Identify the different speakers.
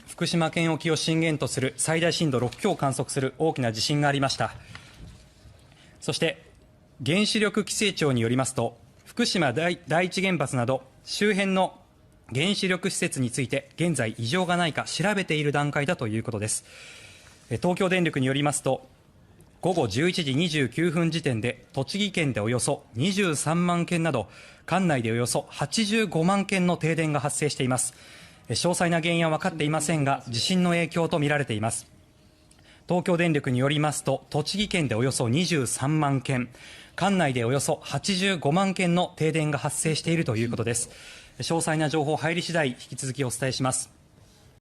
Speaker 1: 福島県沖を震源とする最大震度6強を観測する大きな地震がありました。そして原子力規制庁によりますと、福島第一原発など周辺の原子力施設について現在異常がないか調べている段階だということです。東京電力によりますと、午後11時29分時点で栃木県でおよそ23万軒など管内でおよそ85万軒の停電が発生しています。詳細な原因は分かっていませんが、地震の影響とみられています。東京電力によりますと、栃木県でおよそ23万軒、管内でおよそ85万軒の停電が発生しているということです。詳細な情報入り次第引き続きお伝えします。